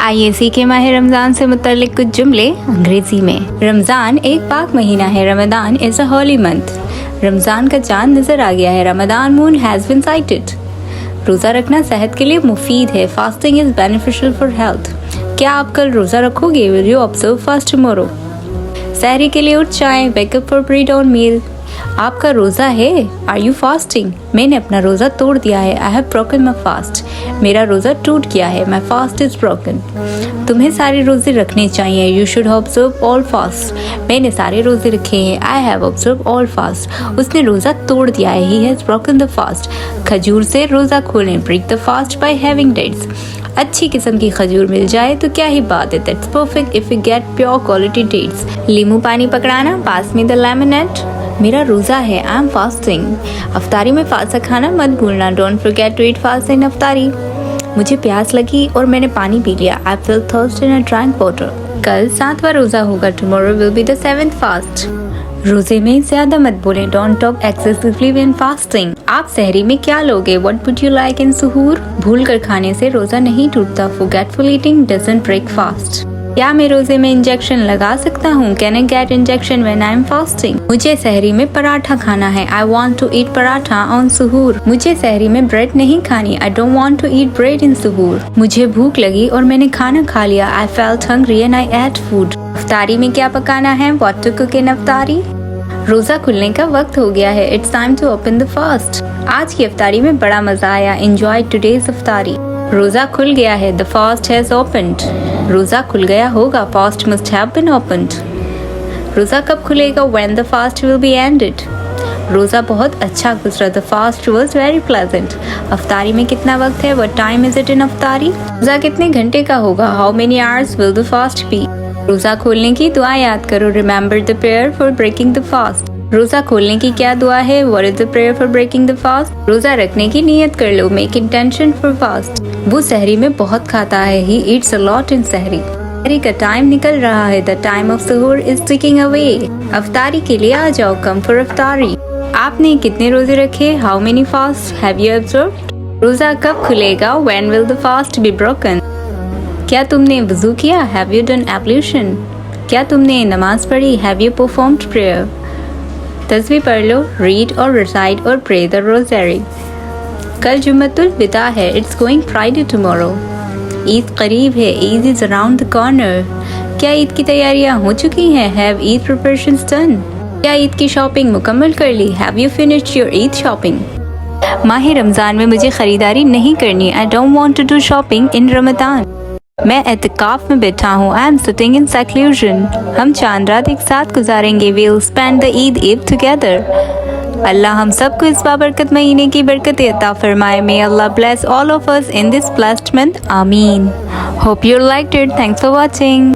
आइए सीखे माह रमज़ान से मुतल्लिक कुछ जुमले अंग्रेजी में। रमज़ान एक पाक महीना है। Ramzan is a holy month. Ramzan का चांद नज़र आ गया है। Ramzan moon has been sighted. रोज़ा रखना सेहत के लिए मुफीद है। Fasting is beneficial for health. क्या आप कल रोज़ा रखोगे? Will you observe fast tomorrow? सहरी के लिए उठ जाएं। Wake up for pre dawn meal. आपका रोज़ा है? Are you fasting? मैंने अपना रोज़ा तोड़ दिया है। I have broken my fast. मेरा रोज़ा टूट गया है। My fast is broken. तुम्हें सारे रोज़े रखने चाहिए। You should observe all fast. मैंने सारे रोज़े रखे हैं। I have observe all fast. उसने रोज़ा तोड़ दिया है। He has broken the fast. खजूर से रोज़ा खोलें। Break the fast by having dates. अच्छी किस्म की खजूर मिल जाए तो क्या ही बात है। That's perfect if you get pure quality dates. लीमू पानी पकड़ाना। पास मी द लेमनेड। मेरा रोज़ा है। आई एम फास्टिंग। अफ्तारी में फासा खाना मत भूलना। Don't forget to eat fast in iftari. मुझे प्यास लगी और मैंने पानी पी लिया। I felt thirst and I drank water. कल 7वां रोज़ा होगा। Tomorrow will be the 7th fast. रोज़े में ज़्यादा मत बोलें। Don't talk excessively when fasting. आप सहरी में क्या लोगे? What would you like in suhoor? भूल कर खाने से रोज़ा नहीं टूटता। Forgetful eating doesn't break fast. क्या मैं रोज़े में इंजेक्शन लगा सकता हूँ? Can I get injection when I am fasting? मुझे सहरी में पराठा खाना है। I want to eat paratha on suhoor. मुझे सहरी में ब्रेड नहीं खानी। I don't want to eat bread in suhoor. मुझे भूख लगी और मैंने खाना खा लिया। I felt hungry and I ate food. अफ्तारी में क्या पकाना है? What to cook in iftari? रोज़ा खुलने का वक्त हो गया है। It's time to open the fast. आज की अफ्तारी में बड़ा मजा आया। Enjoy today's iftari. रोज़ा खुल गया है। The fast has opened. रोज़ा खुल गया होगा। Fast must have been opened. रोज़ा कब खुलेगा? When the fast will be ended. रोज़ा बहुत अच्छा गुजरा। The fast was very pleasant. अफ्तारी में कितना वक्त है? What time is it in iftari? रोज़ा कितने घंटे का होगा? How many hours will the fast be? रोज़ा खोलने की दुआ याद करो। Remember the prayer for breaking the fast. रोज़ा खोलने की क्या दुआ है? What is the prayer for breaking the fast? रोज़ा रखने की नियत कर लो। Make intention for fast. वो सहरी में बहुत खाता है। He eats a lot in सहरी। सहरी का टाइम निकल रहा है। The time of suhoor is ticking away. अफ्तारी के लिए आ जाओ। Come for iftari. आपने कितने रोजे रखे? How many fast have you observed? रोज़ा कब खुलेगा? When will the fast be broken? क्या तुमने वज़ू किया? Have you done ablution? क्या तुमने नमाज पढ़ी? Have you performed prayer? तस्बीह पढ़ लो। रीड और रिसाइट और प्रे द रोज़ेरी। कल जुम्मतुल विदा है। It's going Friday tomorrow. Eid करीब है। Eid is around the corner. क्या ईद की तैयारियां हो चुकी हैं? Have Eid preparations done? क्या ईद की शॉपिंग मुकम्मल कर ली? Have you finished your Eid shopping? माह रमज़ान में मुझे ख़रीदारी नहीं करनी। I don't want to do shopping in Ramzan. मैं एतिकाफ में बैठा हूँ। I am sitting in seclusion. हम चांद रात एक साथ गुजारेंगे। We will spend the Eid together. अल्लाह हम सबको इस बाबरकत महीने की बरकतें अता फरमाए। मे अल्लाह bless all of us in this blessed month. आमीन। Hope you liked it. Thanks for watching.